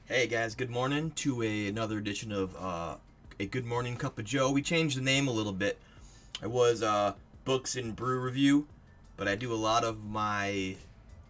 Hey guys, good morning to another edition of a Good Morning Cup of Joe. We changed the name a little bit. It was Books and Brew Review, but I do a lot of my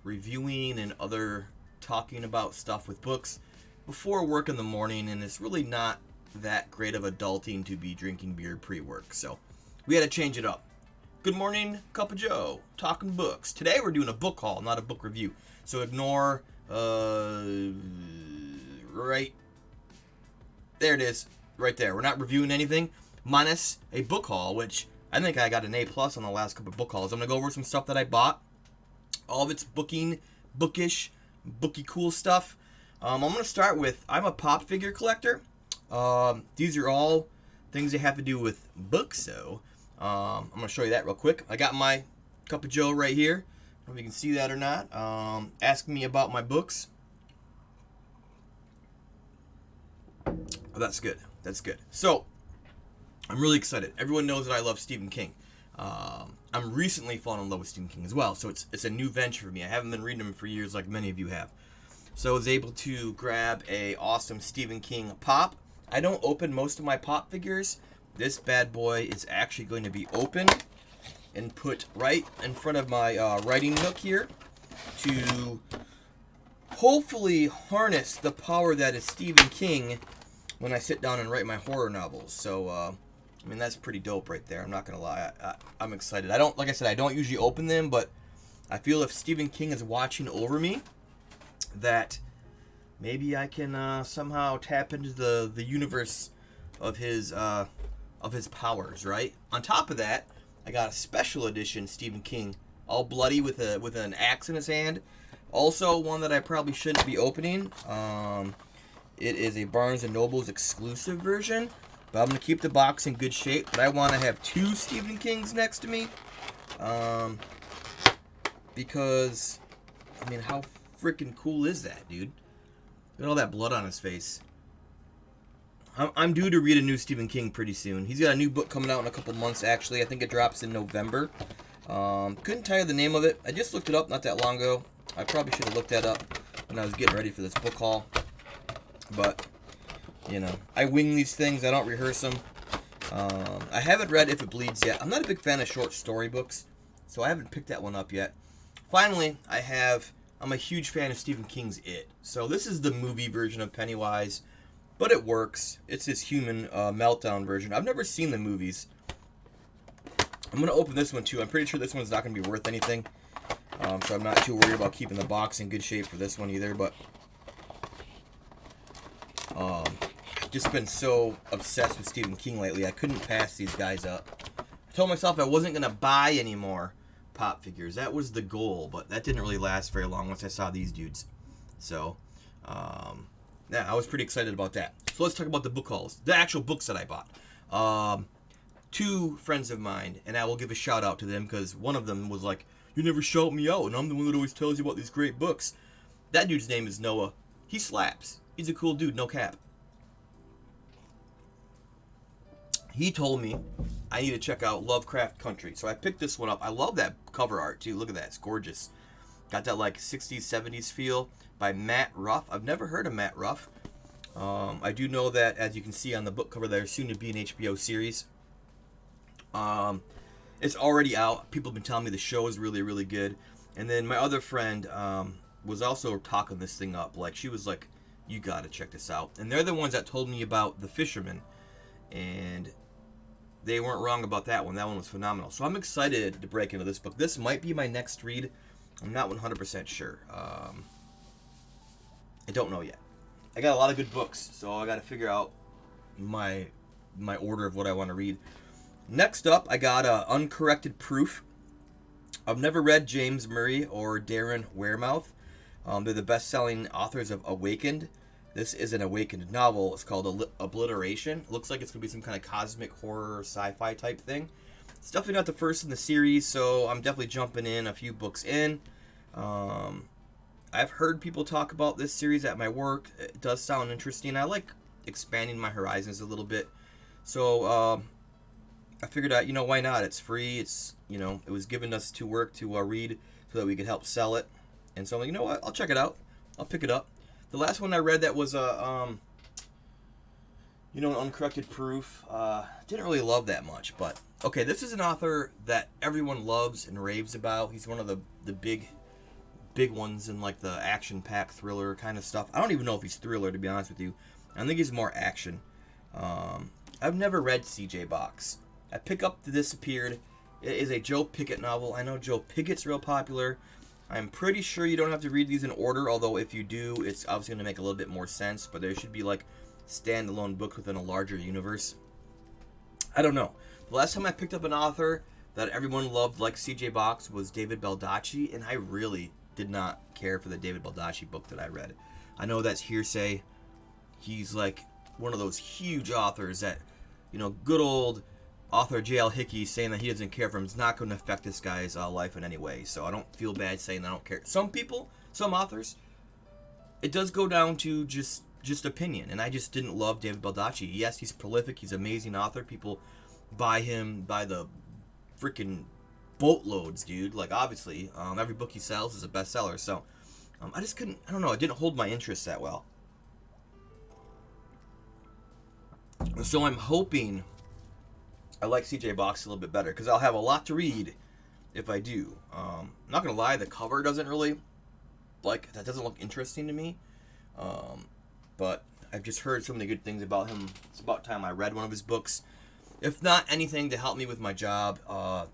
reviewing and other talking about stuff with books before work in the morning, and it's really not that great of adulting to be drinking beer pre-work, so we had to change it up. Good Morning Cup of Joe, talking books. Today we're doing a book haul, not a book review, so ignore right there it is, right there. We're not reviewing anything, minus a book haul, which I think I got an A plus on the last couple of book hauls. I'm gonna go over some stuff that I bought, all of it's bookish, booky cool stuff. I'm gonna start with, I'm a pop figure collector. These are all things that have to do with books, so I'm gonna show you that real quick. I got my cup of Joe right here. I don't know if you can see that or not. Ask me about my books. Oh, that's good. That's good. So, I'm really excited. Everyone knows that I love Stephen King. I'm recently fallen in love with Stephen King as well, so it's a new venture for me. I haven't been reading him for years like many of you have. So I was able to grab a awesome Stephen King pop. I don't open most of my pop figures. This bad boy is actually going to be open and put right in front of my writing nook here to hopefully harness the power that is Stephen King when I sit down and write my horror novels. So, I mean, that's pretty dope right there. I'm not going to lie. I'm excited. Like I said, I don't usually open them, but I feel if Stephen King is watching over me, that maybe I can somehow tap into the universe of his powers, right? On top of that, I got a special edition Stephen King, all bloody with an axe in his hand. Also, one that I probably shouldn't be opening. It is a Barnes & Noble's exclusive version, but I'm going to keep the box in good shape. But I want to have two Stephen Kings next to me, because, I mean, how freaking cool is that, dude? Look at all that blood on his face. I'm due to read a new Stephen King pretty soon. He's got a new book coming out in a couple months, actually. I think it drops in November. Couldn't tell you the name of it. I just looked it up not that long ago. I probably should have looked that up when I was getting ready for this book haul. But, you know, I wing these things. I don't rehearse them. I haven't read If It Bleeds yet. I'm not a big fan of short story books, so I haven't picked that one up yet. Finally, I'm a huge fan of Stephen King's It. So this is the movie version of Pennywise, but it works. It's his human meltdown version. I've never seen the movies. I'm going to open this one too. I'm pretty sure this one's not going to be worth anything. So I'm not too worried about keeping the box in good shape for this one either, but I've just been so obsessed with Stephen King lately, I couldn't pass these guys up. I told myself I wasn't going to buy any more pop figures. That was the goal, but that didn't really last very long once I saw these dudes. So, yeah, I was pretty excited about that. So let's talk about the book hauls, the actual books that I bought. Two friends of mine, and I will give a shout out to them because one of them was like, "You never shout me out, and I'm the one that always tells you about these great books." That dude's name is Noah. He slaps. He's a cool dude, no cap. He told me I need to check out Lovecraft Country, so I picked this one up. I love that cover art too. Look at that, it's gorgeous. Got that like 60s, 70s feel by Matt Ruff. I've never heard of Matt Ruff. I do know that, as you can see on the book cover, there's soon to be an HBO series. It's already out. People have been telling me the show is really, really good. And then my other friend was also talking this thing up. Like, she was like, "You gotta check this out." And they're the ones that told me about The Fisherman. And they weren't wrong about that one. That one was phenomenal. So I'm excited to break into this book. This might be my next read. I'm not 100% sure. I don't know yet. I got a lot of good books, so I got to figure out my order of what I want to read. Next up, I got Uncorrected Proof. I've never read James Murray or Darren Wearmouth. They're the best-selling authors of Awakened. This is an Awakened novel. It's called Obliteration. It looks like it's going to be some kind of cosmic horror sci-fi type thing. It's definitely not the first in the series, so I'm definitely jumping in a few books in. I've heard people talk about this series at my work. It does sound interesting. I like expanding my horizons a little bit. So I figured out, why not? It's free. It's, it was given us to work to read so that we could help sell it. And so I'm like, you know what? I'll check it out. I'll pick it up. The last one I read that was an uncorrected proof. Didn't really love that much, but okay, this is an author that everyone loves and raves about. He's one of the big ones in like the action-packed thriller kind of stuff. I don't even know if he's thriller, to be honest with you. I think he's more action. I've never read C.J. Box. I pick up The Disappeared. It is a Joe Pickett novel. I know Joe Pickett's real popular. I'm pretty sure you don't have to read these in order, although if you do, it's obviously going to make a little bit more sense, but there should be like standalone books within a larger universe. I don't know. The last time I picked up an author that everyone loved like C.J. Box was David Baldacci, and I really did not care for the David Baldacci book that I read. I know that's hearsay. He's like one of those huge authors that, good old author J.L. Hickey saying that he doesn't care for him. It's not going to affect this guy's life in any way. So I don't feel bad saying I don't care. Some people, some authors, it does go down to just opinion. And I just didn't love David Baldacci. Yes, he's prolific. He's an amazing author. People buy him by the freaking boatloads, dude. Like, obviously, every book he sells is a bestseller. So I just couldn't, I don't know, it didn't hold my interest that well. So I'm hoping I like C.J. Box a little bit better, because I'll have a lot to read if I do. I'm not going to lie, the cover doesn't really, that doesn't look interesting to me. But I've just heard so many good things about him. It's about time I read one of his books. If not anything to help me with my job,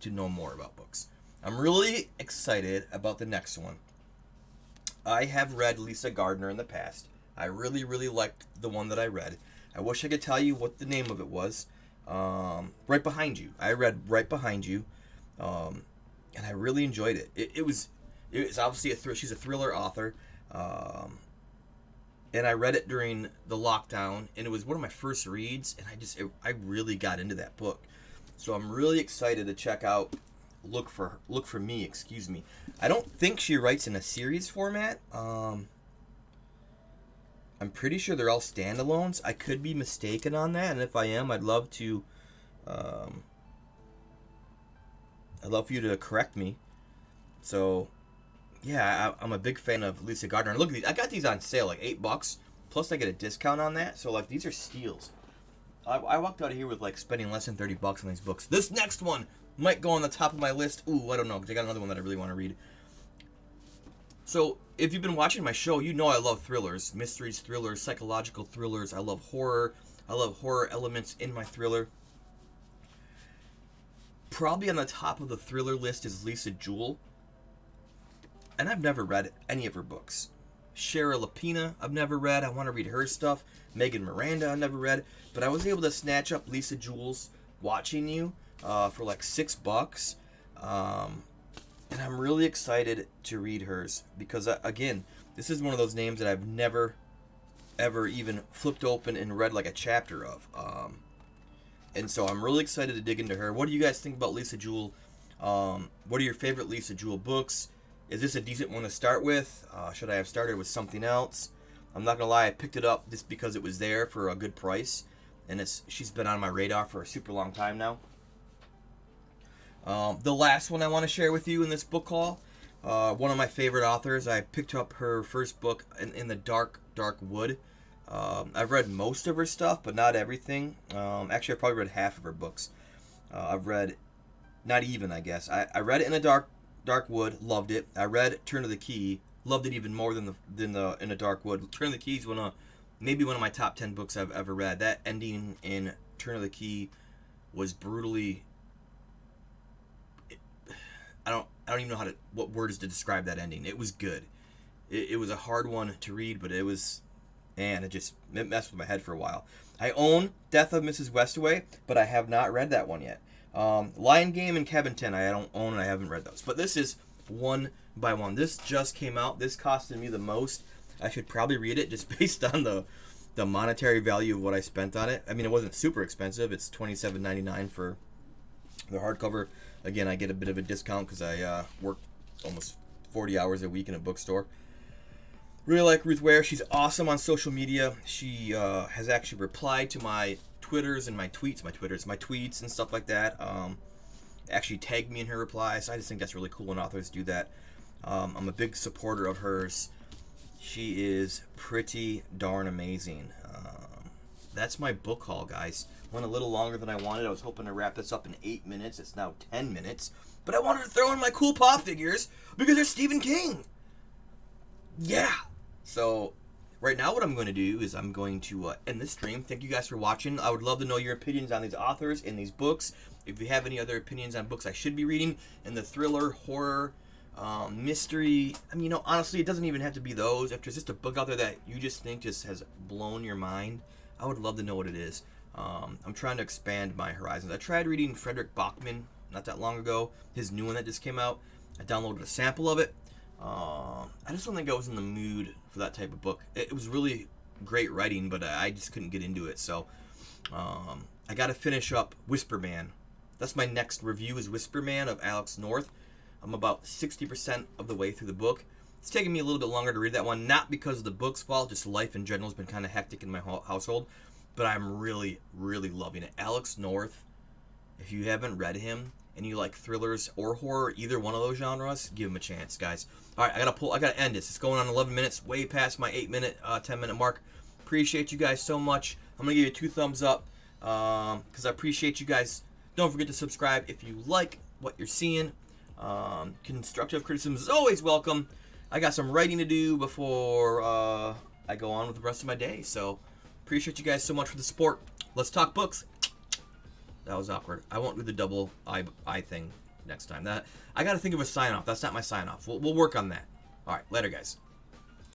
to know more about books. I'm really excited about the next one. I have read Lisa Gardner in the past. I really, really liked the one that I read. I wish I could tell you what the name of it was. Right Behind You. I read Right Behind You, and I really enjoyed it. It was obviously she's a thriller author, and I read it during the lockdown, and it was one of my first reads, and I really got into that book. So I'm really excited to check out Look for Me, excuse me. I don't think she writes in a series format. I'm pretty sure they're all standalones. I could be mistaken on that, and if I am, I'd love for you to correct me. So, yeah, I'm a big fan of Lisa Gardner. And look at these. I got these on sale, like $8, plus I get a discount on that. So, like, these are steals. I walked out of here with, like, spending less than $30 on these books. This next one might go on the top of my list. Ooh, I don't know, because I got another one that I really want to read. So, if you've been watching my show, you know I love thrillers. Mysteries, thrillers, psychological thrillers. I love horror. I love horror elements in my thriller. Probably on the top of the thriller list is Lisa Jewell. And I've never read any of her books. Shara Lapina, I've never read. I want to read her stuff. Megan Miranda, I've never read. But I was able to snatch up Lisa Jewell's Watching You for like $6. And I'm really excited to read hers because, again, this is one of those names that I've never, ever even flipped open and read like a chapter of. And so I'm really excited to dig into her. What do you guys think about Lisa Jewell? What are your favorite Lisa Jewell books? Is this a decent one to start with? Should I have started with something else? I'm not going to lie, I picked it up just because it was there for a good price. And she's been on my radar for a super long time now. The last one I want to share with you in this book haul, one of my favorite authors. I picked up her first book in the Dark Wood. I've read most of her stuff, but not everything. Actually, I've probably read half of her books. I've read, not even, I guess. I read it in the Dark Wood, loved it. I read Turn of the Key, loved it even more than the In the Dark Wood. Turn of the Key is maybe one of my top 10 books I've ever read. That ending in Turn of the Key was brutally. I don't even know what words to describe that ending. It was good. It was a hard one to read, but it was, man, it messed with my head for a while. I own Death of Mrs. Westaway, but I have not read that one yet. Lion Game and Cabin 10 I don't own and I haven't read those. But this is one by one. This just came out. This costed me the most. I should probably read it just based on the monetary value of what I spent on it. I mean, it wasn't super expensive. It's $27.99 for the hardcover. Again, I get a bit of a discount because I work almost 40 hours a week in a bookstore. Really like Ruth Ware. She's awesome on social media. She has actually replied to my Twitters and my tweets and stuff like that. Actually tagged me in her replies. I just think that's really cool when authors do that. I'm a big supporter of hers. She is pretty darn amazing. That's my book haul, guys. Went a little longer than I wanted. I was hoping to wrap this up in 8 minutes. It's now 10 minutes. But I wanted to throw in my cool pop figures because they're Stephen King. Yeah. So right now what I'm going to do is I'm going to end this stream. Thank you guys for watching. I would love to know your opinions on these authors and these books. If you have any other opinions on books I should be reading in the thriller, horror, mystery, I mean, honestly, it doesn't even have to be those. If there's just a book out there that you just think just has blown your mind, I would love to know what it is. I'm trying to expand my horizons. I tried reading Frederick Bachman not that long ago, his new one that just came out. I downloaded a sample of it. I just don't think I was in the mood for that type of book. It was really great writing, but I just couldn't get into it. So I got to finish up Whisper Man. That's my next review, is Whisper Man of Alex North. I'm about 60% of the way through the book. It's taken me a little bit longer to read that one, not because of the book's fault, just life in general has been kind of hectic in my household, but I'm really, really loving it. Alex North, if you haven't read him and you like thrillers or horror, either one of those genres, give him a chance, guys. All right, I gotta end this. It's going on 11 minutes, way past my 8-minute, 10-minute mark. Appreciate you guys so much. I'm gonna give you 2 thumbs up because I appreciate you guys. Don't forget to subscribe if you like what you're seeing. Constructive criticism is always welcome. I got some writing to do before I go on with the rest of my day, so appreciate you guys so much for the support. Let's talk books. That was awkward. I won't do the double I thing next time. I got to think of a sign off. That's not my sign off. We'll work on that. All right, later, guys.